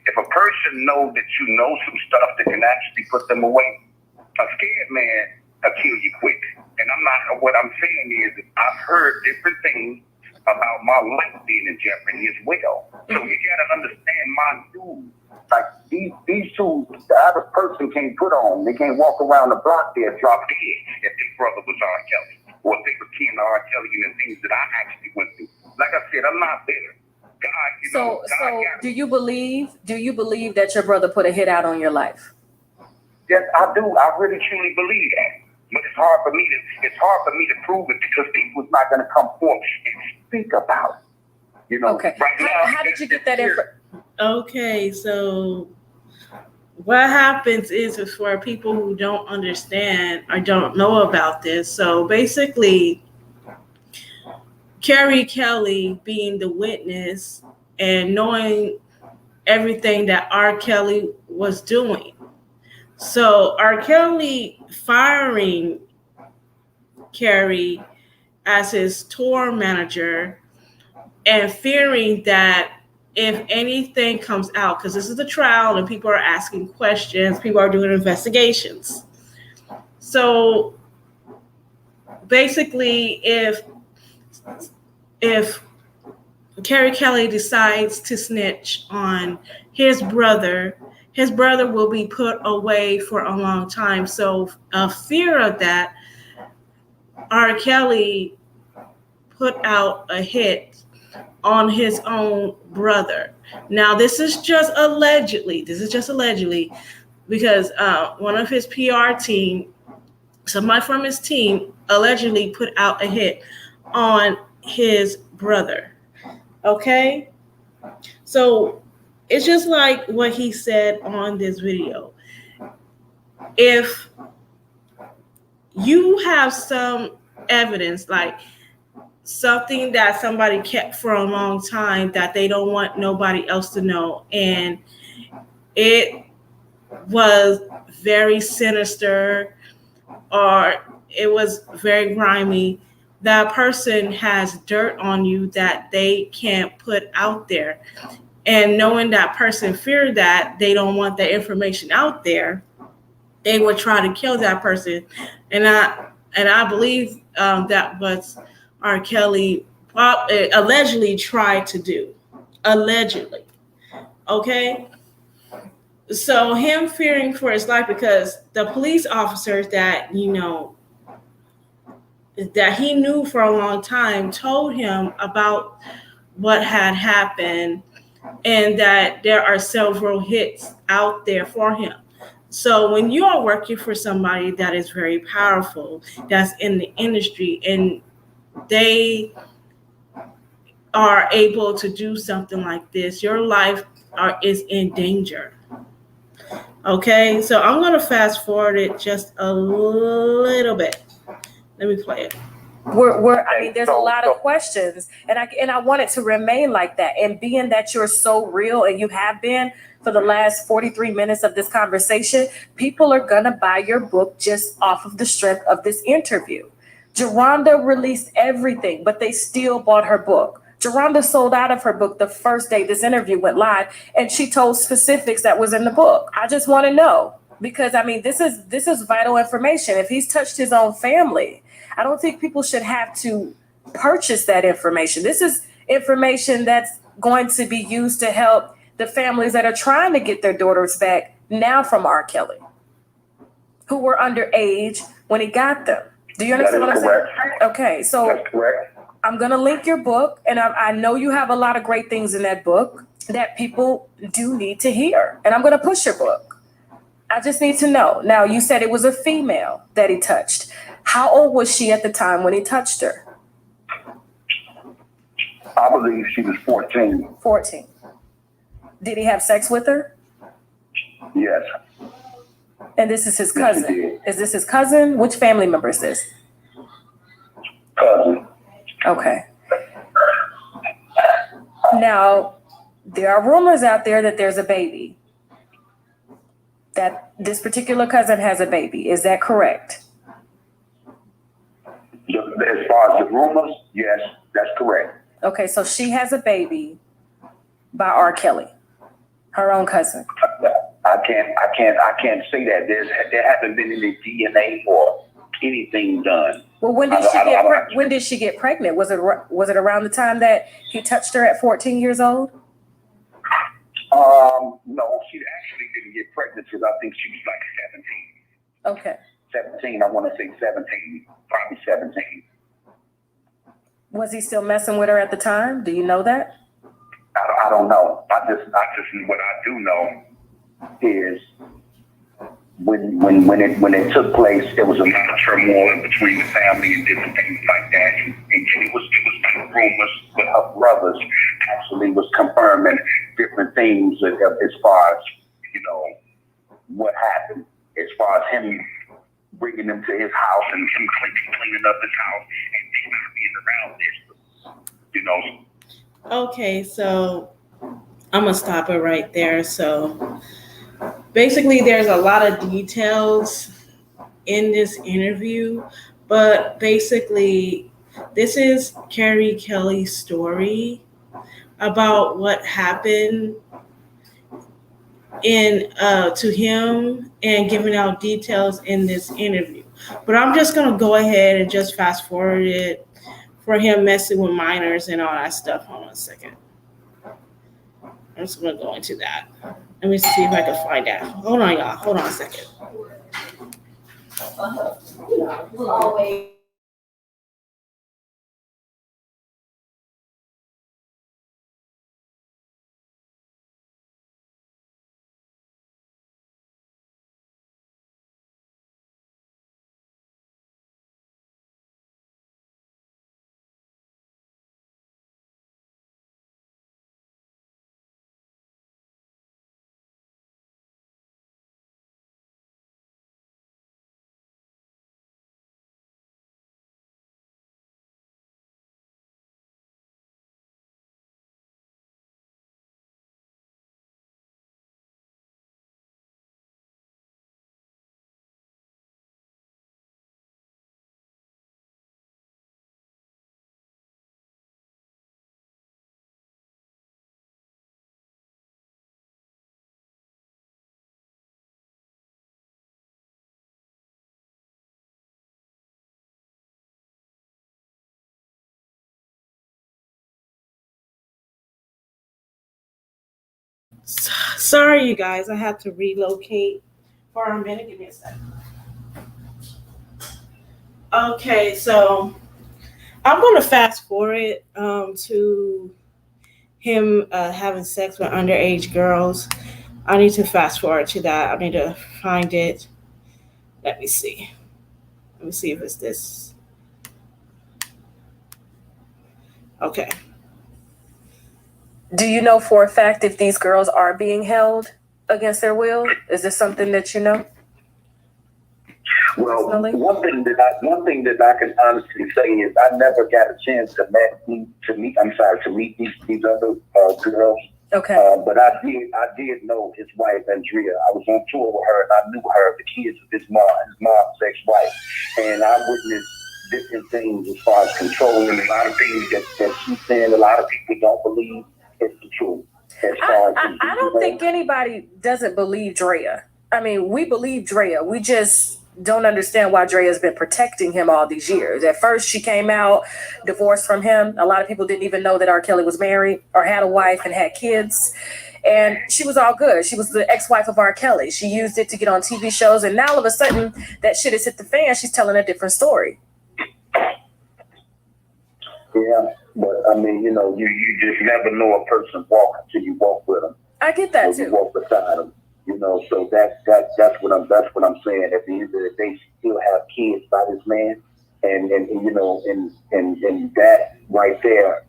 if a person knows that you know some stuff that can actually put them away, a scared man will kill you quick. And what I'm saying is I've heard different things about my life being in jeopardy as well. So you gotta understand my dude. Like these two, the average person can't put on. They can't walk around the block there, drop dead if their brother was R. Kelly, or if they were kin to R. Kelly and the things that I actually went through. Like I said, I'm not bitter. God, So do you believe that your brother put a hit out on your life? Yes, I do. I really truly believe that. But it's hard for me to prove it because people's not going to come forth and speak about it. Okay. Right now, how did you get that information? Okay, so what happens is for people who don't understand or don't know about this. So basically, Carey Kelly being the witness and knowing everything that R. Kelly was doing. So R. Kelly firing Carey as his tour manager and fearing that if anything comes out, because this is a trial and people are asking questions, people are doing investigations. So basically, if Carey Kelly decides to snitch on his brother will be put away for a long time. So a fear of that, R. Kelly put out a hit on his own brother. Now, this is just allegedly, because one of his PR team, somebody from his team, allegedly put out a hit on his brother. Okay? So it's just like what he said on this video. If you have some evidence, like something that somebody kept for a long time that they don't want nobody else to know. And it was very sinister, or it was very grimy. That person has dirt on you that they can't put out there. And knowing that person feared that they don't want that information out there, they would try to kill that person. And I believe that what R. Kelly allegedly tried to do. Allegedly. Okay? So him fearing for his life, because the police officers that, that he knew for a long time told him about what had happened, and that there are several hits out there for him. So when you are working for somebody that is very powerful, that's in the industry, and they are able to do something like this, your life is in danger. Okay, so I'm going to fast forward it just a little bit. Let me play it. I mean, there's a lot of questions, and I want it to remain like that. And being that you're so real, and you have been for the last 43 minutes of this conversation, people are gonna buy your book just off of the strength of this interview. Geronda released everything, but they still bought her book. Geronda sold out of her book the first day this interview went live, and she told specifics that was in the book. I just want to know, because I mean, this is vital information. If he's touched his own family, I don't think people should have to purchase that information. This is information that's going to be used to help the families that are trying to get their daughters back now from R. Kelly, who were underage when he got them. Do you understand what I'm saying? Okay, so that's correct. I'm going to link your book, and I know you have a lot of great things in that book that people do need to hear, and I'm going to push your book. I just need to know. Now, you said it was a female that he touched. How old was she at the time when he touched her? I believe she was 14. 14. Did he have sex with her? Yes. And this is his Yes, he cousin. did. Is this his cousin? Which family member is this? Cousin. Okay. Now, there are rumors out there that there's a baby. That this particular cousin has a baby. Is that correct? As far as the rumors, yes, that's correct. Okay, so she has a baby by R. Kelly, her own cousin. I can't say that. There hasn't been any DNA or anything done. Well, when did she get pregnant? Was it around the time that he touched her at 14 years old? No, she actually didn't get pregnant because I think she was like 17. Okay. 17, I want to say 17, probably 17. Was he still messing with her at the time? Do you know that? I don't know. I just what I do know is when it took place, there was a lot of turmoil between the family and different things like that. And it was like rumors, but her brothers actually was confirming different things as far as, what happened, as far as him bringing them to his house and him cleaning up his house and they not being around this, Okay, so I'm gonna stop it right there. So basically, there's a lot of details in this interview, but basically, this is Carey Kelly's story about what happened to him, and giving out details in this interview. But I'm just gonna go ahead and just fast forward it for him messing with minors and all that stuff. Hold on a second. I'm just gonna go into that. Let me see if I can find that. Hold on, y'all. Hold on a second. Sorry, you guys. I had to relocate for a minute. Give me a second. Okay, so I'm going to fast forward to him having sex with underage girls. I need to fast forward to that. I need to find it. Let me see. Let me see if it's this. Okay. Do you know for a fact if these girls are being held against their will? Is this something that you know? Well, Personally? one thing that I can honestly say is I never got a chance to meet these other girls. Okay. But I did know his wife Andrea. I was on tour with her, and I knew her, the kids of his mom's ex-wife, and I witnessed different things as far as controlling a lot of things that she's saying. A lot of people don't believe it's the truth. I don't think anybody doesn't believe Drea. I mean, we believe Drea. We just don't understand why Drea's been protecting him all these years. At first, she came out divorced from him. A lot of people didn't even know that R. Kelly was married or had a wife and had kids. And she was all good. She was the ex-wife of R. Kelly. She used it to get on TV shows. And now all of a sudden, that shit has hit the fan. She's telling a different story. Yeah, but I mean, you just never know a person walk until you walk with them. I get that too. You walk beside them. So that's what I'm saying. At the end of the day, she still have kids by this man, and that right there,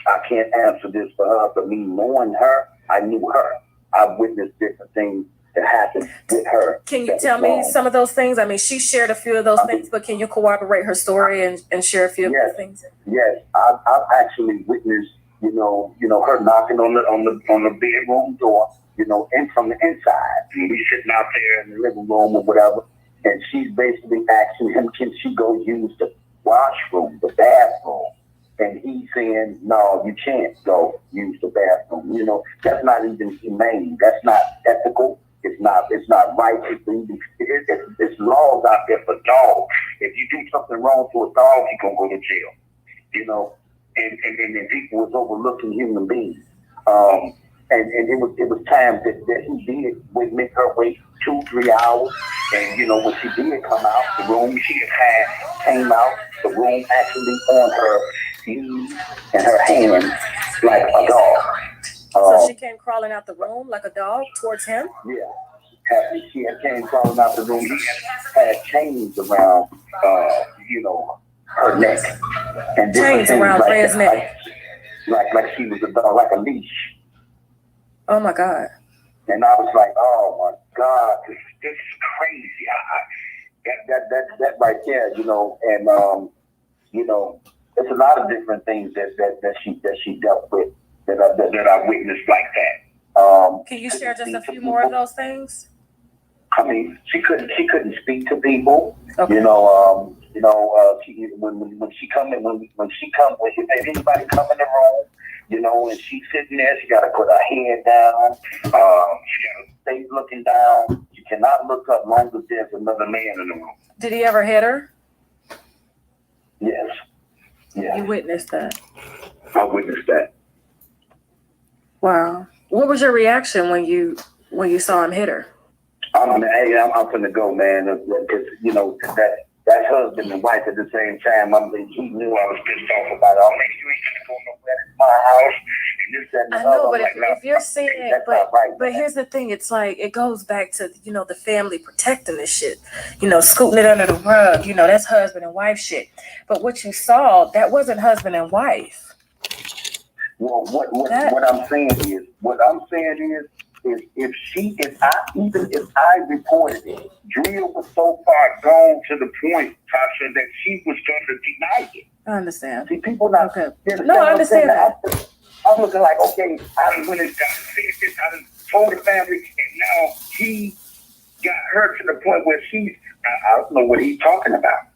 I can't answer this for her. But me knowing her, I knew her. I witnessed different things that happened with her. Can you tell me some of those things? I mean, she shared a few of those things, but can you corroborate her story and share a few of those things? Yes, I've actually witnessed, her knocking on the bedroom door. And from the inside, we sitting out there in the living room or whatever, and she's basically asking him, can she go use the washroom, the bathroom? And he's saying, no, you can't go use the bathroom. That's not even humane. That's not ethical. It's not right. It's laws out there for dogs. If you do something wrong to a dog, you're going to go to jail. And then people was overlooking human beings. And it was times that he did make her wait 2-3 hours. And when she did come out the room, she came out the room actually on her knees and her hands like a dog. So she came crawling out the room like a dog towards him? Yeah. She came crawling out the room. He had chains around her neck. And chains around Drea's neck. Like she was a dog, like a leash. Oh my God. And I was like, oh my God, this is crazy. That right there, and there's a lot of different things that she dealt with that I witnessed like that. Can you share just a few more of those things? I mean, she couldn't speak to people. Okay. When she come in, if anybody come in the room, and she's sitting there, she got to put her head down. She got to stay looking down. She cannot look up long as there's another man in the room. Did he ever hit her? Yes. Yeah. You witnessed that? I witnessed that. Wow. What was your reaction when you saw him hit her? I'm gonna go, man. Because that husband and wife at the same time. He knew I was pissed off about it. You ain't gonna go nowhere. It's my house. And this, that, and I know, but if you're saying seeing it, but here's the thing. It's like it goes back to the family protecting this shit. Scooting it under the rug. That's husband and wife shit. But what you saw, that wasn't husband and wife. Well, what I'm saying is if I reported it, Drea was so far gone to the point, Tasha, that she was going to deny it. I understand. See, people not. Okay. No, I understand that. I'm looking like, okay, I went and said this, I told the family, and now he got her to the point where I don't know what he's talking about.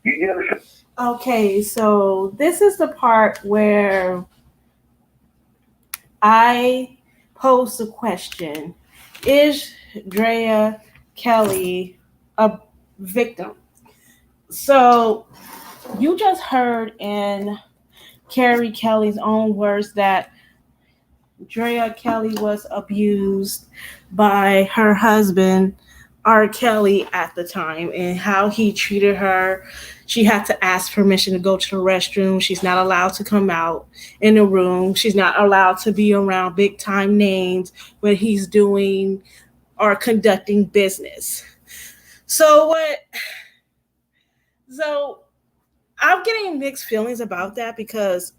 You understand? Okay, so this is the part where I pose the question: is Drea Kelly a victim? So you just heard in Carey Kelly's own words that Drea Kelly was abused by her husband, R. Kelly, at the time, and how he treated her. She had to ask permission to go to the restroom. She's not allowed to come out in the room. She's not allowed to be around big time names when he's doing or conducting business. So I'm getting mixed feelings about that, because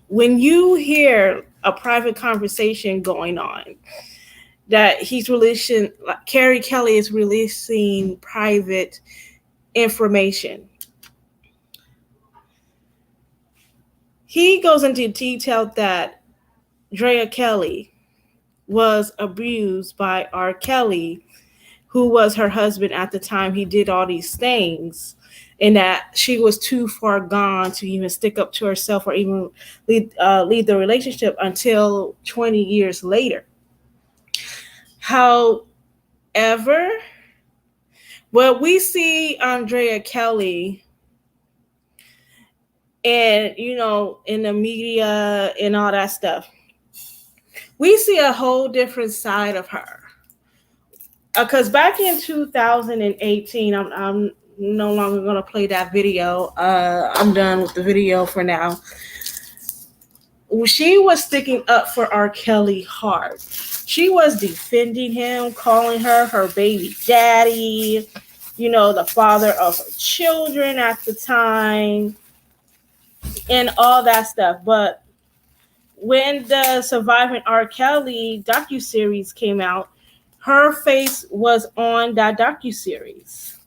when you hear a private conversation going on that he's releasing, like Carey Kelly is releasing private information, he goes into detail that Drea Kelly was abused by R. Kelly, who was her husband at the time he did all these things, and that she was too far gone to even stick up to herself or even lead the relationship until 20 years later. However, what we see Drea Kelly and, in the media and all that stuff, we see a whole different side of her. Because back in 2018, I'm no longer going to play that video. I'm done with the video for now. She was sticking up for R. Kelly hard. She was defending him, calling her baby daddy, the father of her children at the time, and all that stuff. But when the Surviving R. Kelly docuseries came out, her face was on that docuseries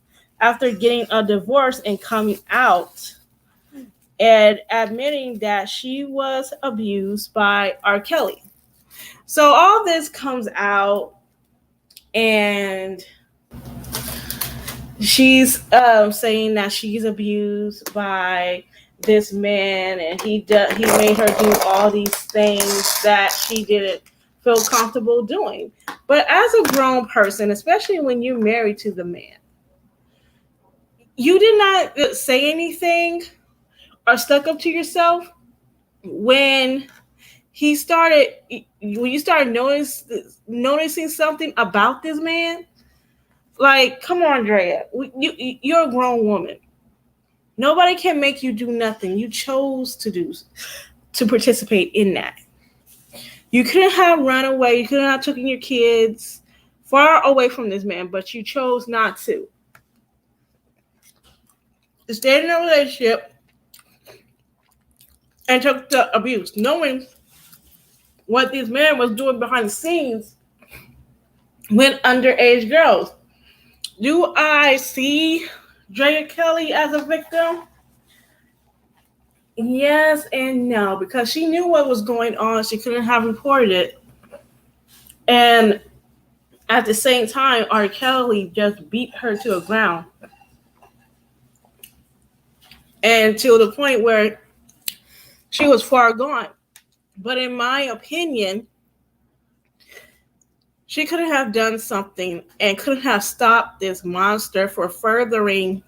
after getting a divorce and coming out and admitting that she was abused by R. Kelly. So all this comes out, and she's saying that she's abused by this man, and he made her do all these things that she didn't feel comfortable doing. But as a grown person, especially when you're married to the man, you did not say anything or stuck up to yourself when you started noticing something about this man. Like, come on, Drea, you're a grown woman. Nobody can make you do nothing. You chose to participate in that. You couldn't have run away. You couldn't have taken your kids far away from this man, but you chose not to. You stayed in a relationship and took the abuse, knowing what this man was doing behind the scenes with underage girls. Do I see Drea Kelly as a victim? Yes and no, because she knew what was going on. She couldn't have reported it. And at the same time, R. Kelly just beat her to the ground. And to the point where she was far gone. But in my opinion, she could have done something and could have stopped this monster for furthering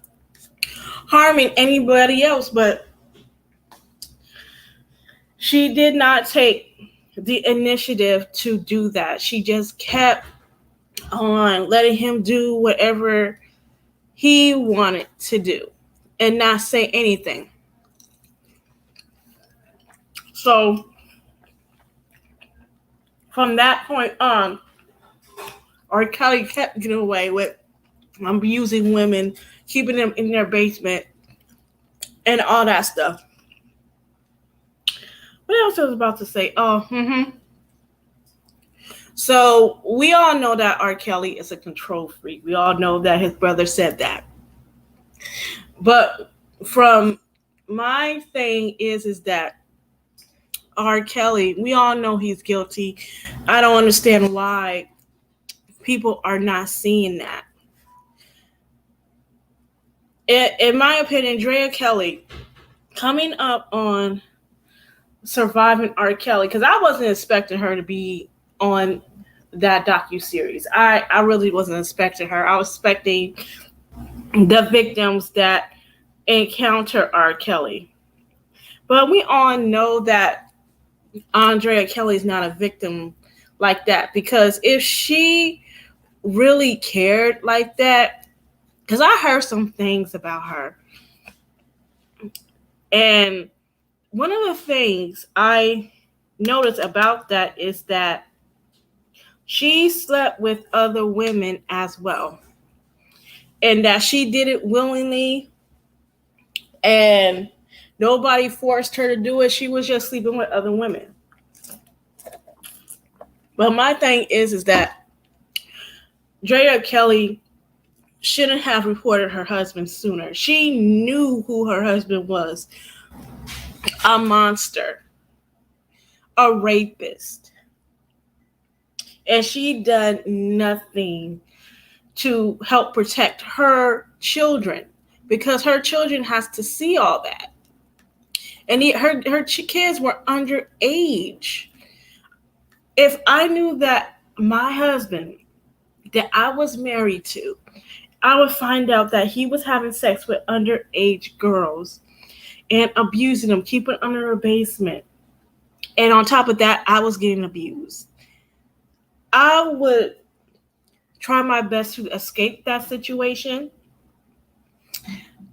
harming anybody else, but she did not take the initiative to do that. She just kept on letting him do whatever he wanted to do and not say anything. So from that point on, R. Kelly kept getting away with abusing women, keeping them in their basement, and all that stuff. What else I was about to say? So we all know that R. Kelly is a control freak. We all know that his brother said that. But from my thing is that R. Kelly, we all know he's guilty. I don't understand why people are not seeing that. In my opinion, Drea Kelly coming up on Surviving R. Kelly, because I wasn't expecting her to be on that docuseries. I really wasn't expecting her. I was expecting the victims that encounter R. Kelly. But we all know that Drea Kelly's not a victim like that, because if she really cared like that, because I heard some things about her, and one of the things I noticed about that is that she slept with other women as well, and that she did it willingly, and nobody forced her to do it. She was just sleeping with other women. But my thing is that Drea Kelly shouldn't have reported her husband sooner. She knew who her husband was: a monster, a rapist. And she done nothing to help protect her children, because her children has to see all that. And her kids were underage. If I knew that my husband that I was married to, I would find out that he was having sex with underage girls and abusing them, keeping them under a basement. And on top of that, I was getting abused. I would try my best to escape that situation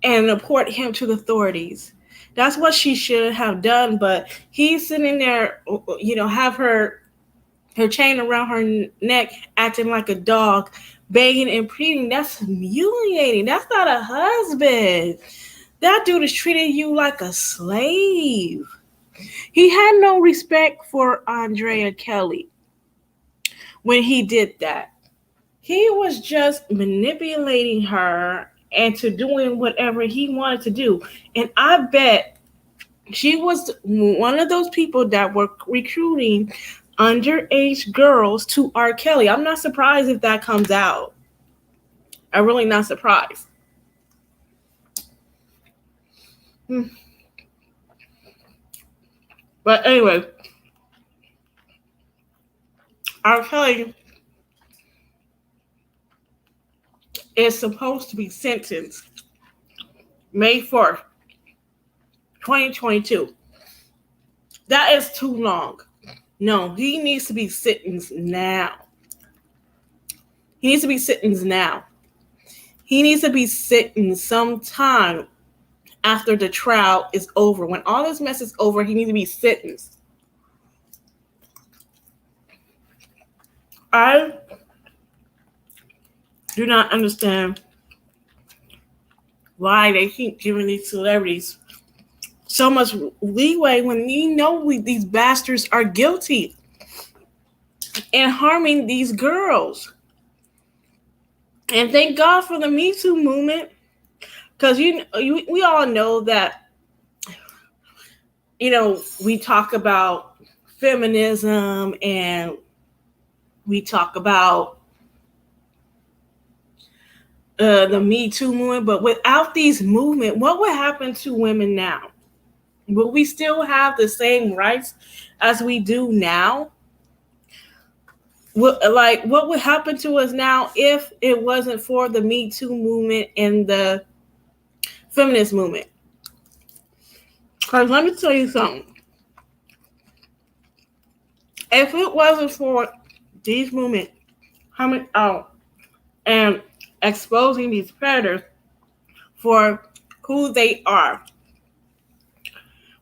and report him to the authorities. That's what she should have done. But he's sitting there, have her chain around her neck, acting like a dog, begging and pleading. That's humiliating. That's not a husband. That dude is treating you like a slave. He had no respect for Drea Kelly when he did that. He was just manipulating her into doing whatever he wanted to do. And I bet she was one of those people that were recruiting underage girls to R. Kelly. I'm not surprised if that comes out. I'm really not surprised. But anyway, R. Kelly is supposed to be sentenced May 4th, 2022. That is too long. No, he needs to be sentenced now. He needs to be sentenced now. He needs to be sentenced sometime after the trial is over. When all this mess is over, he needs to be sentenced. I do not understand why they keep giving these celebrities so much leeway when you know these bastards are guilty and harming these girls. And thank God for the Me Too movement, because we all know that, we talk about feminism and we talk about the Me Too movement, but without these movement, what would happen to women now? Will we still have the same rights as we do now? What would happen to us now if it wasn't for the Me Too movement and the feminist movement? Because let me tell you something. If it wasn't for these movements coming out and exposing these predators for who they are,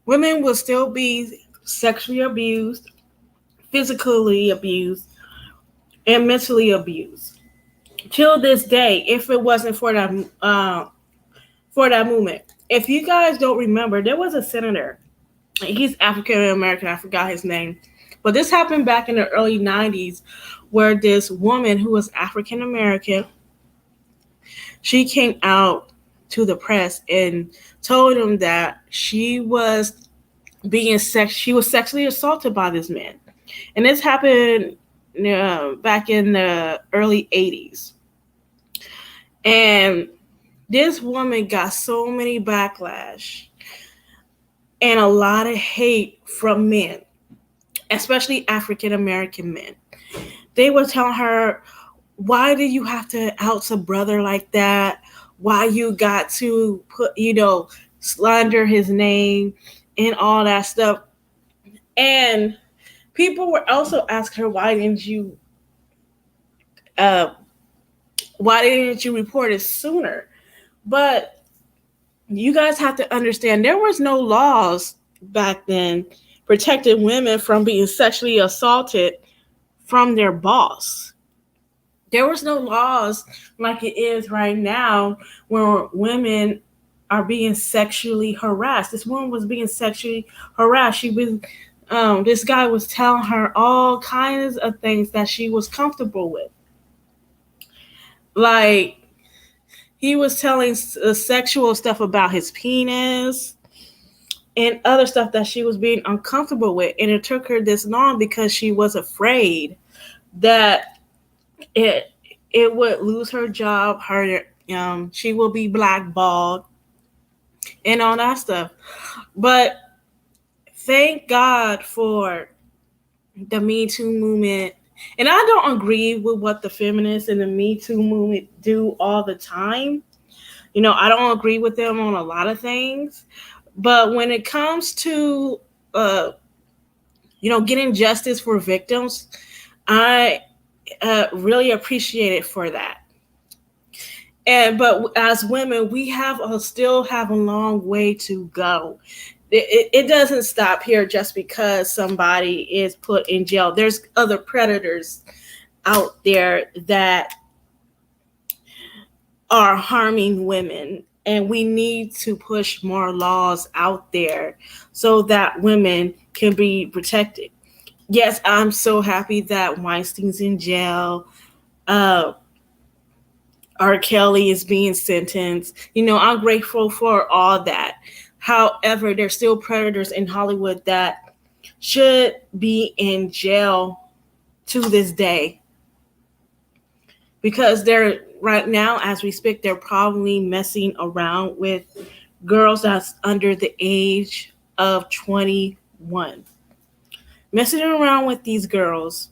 women will still be sexually abused, physically abused, and mentally abused till this day. If it wasn't for that movement, if you guys don't remember, there was a senator. He's African American. I forgot his name, but this happened back in the early '90s, where this woman who was African American, she came out to the press and told him that she was sexually assaulted by this man, and this happened back in the early 80s. And this woman got so many backlash and a lot of hate from men, especially African American men. They were telling her, why do you have to out a brother like that? Why you got to put, slander his name and all that stuff? And people were also asking her, why didn't you report it sooner? But you guys have to understand, there was no laws back then protecting women from being sexually assaulted from their boss. There was no laws like it is right now where women are being sexually harassed. This woman was being sexually harassed. She was this guy was telling her all kinds of things that she was comfortable with. Like, he was telling sexual stuff about his penis and other stuff that she was being uncomfortable with. And it took her this long because she was afraid that it would lose her job, she will be blackballed and all that stuff. But thank God for the Me Too movement. And I don't agree with what the feminists and the Me Too movement do all the time. You know, I don't agree with them on a lot of things. But when it comes to, getting justice for victims, I really appreciate it for that. But as women, we still have a long way to go. It doesn't stop here just because somebody is put in jail. There's other predators out there that are harming women, and we need to push more laws out there so that women can be protected. Yes, I'm so happy that Weinstein's in jail. R. Kelly is being sentenced. I'm grateful for all that. However, there's still predators in Hollywood that should be in jail to this day. Because they're right now, as we speak, they're probably messing around with girls that's under the age of 21. Messing around with these girls.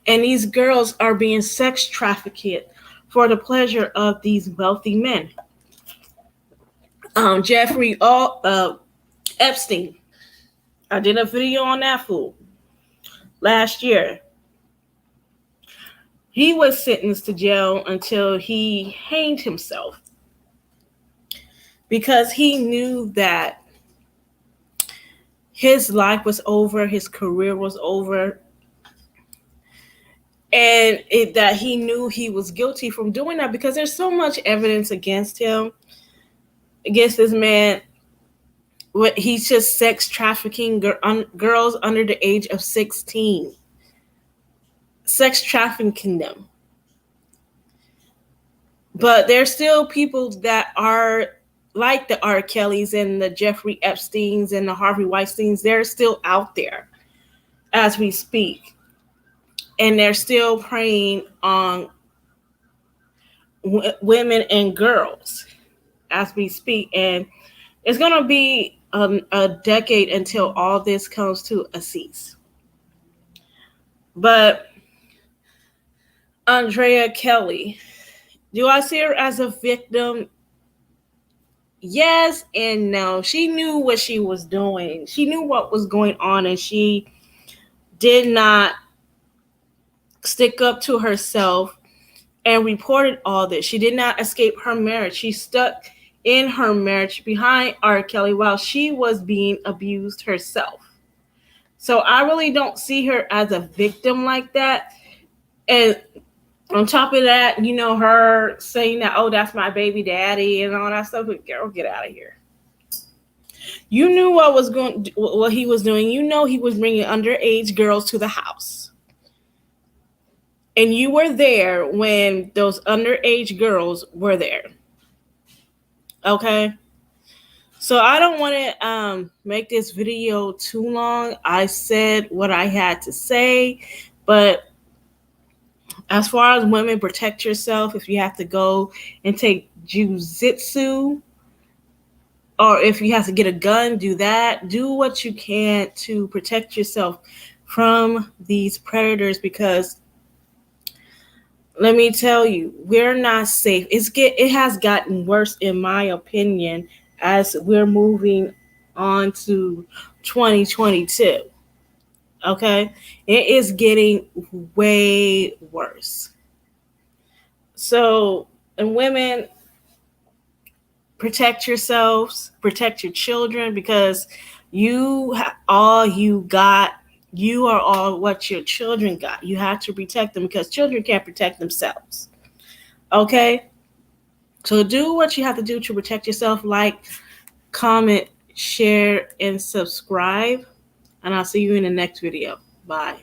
And these girls are being sex trafficked for the pleasure of these wealthy men. Jeffrey Epstein. I did a video on that fool last year. He was sentenced to jail until he hanged himself because he knew that his life was over, his career was over, and that he knew he was guilty from doing that because there's so much evidence against him, against this man. He's just sex trafficking girls under the age of 16. Sex trafficking them. But there's still people that are like the R. Kellys and the Jeffrey Epsteins and the Harvey Weinsteins. They're still out there as we speak. And they're still preying on women and girls as we speak. And it's going to be a decade until all this comes to a cease. But Drea Kelly, do I see her as a victim? Yes and no. She knew what she was doing. She knew what was going on, and she did not stick up to herself and reported all this. She did not escape her marriage. She stuck in her marriage behind R. Kelly while she was being abused herself. So I really don't see her as a victim like that. And on top of that, her saying that, oh, that's my baby daddy and all that stuff. Girl, get out of here. You knew what he was doing. He was bringing underage girls to the house. And you were there when those underage girls were there. Okay? So I don't want to make this video too long. I said what I had to say, but as far as women, protect yourself. If you have to go and take jujitsu, or if you have to get a gun, do that. Do what you can to protect yourself from these predators, because let me tell you, we're not safe. It has gotten worse, in my opinion, as we're moving on to 2022. Okay? It is getting way worse. So, and women, protect yourselves, protect your children, because all you got. You are all what your children got. You have to protect them because children can't protect themselves. Okay? So do what you have to do to protect yourself. Like, comment, share, and subscribe. And I'll see you in the next video. Bye.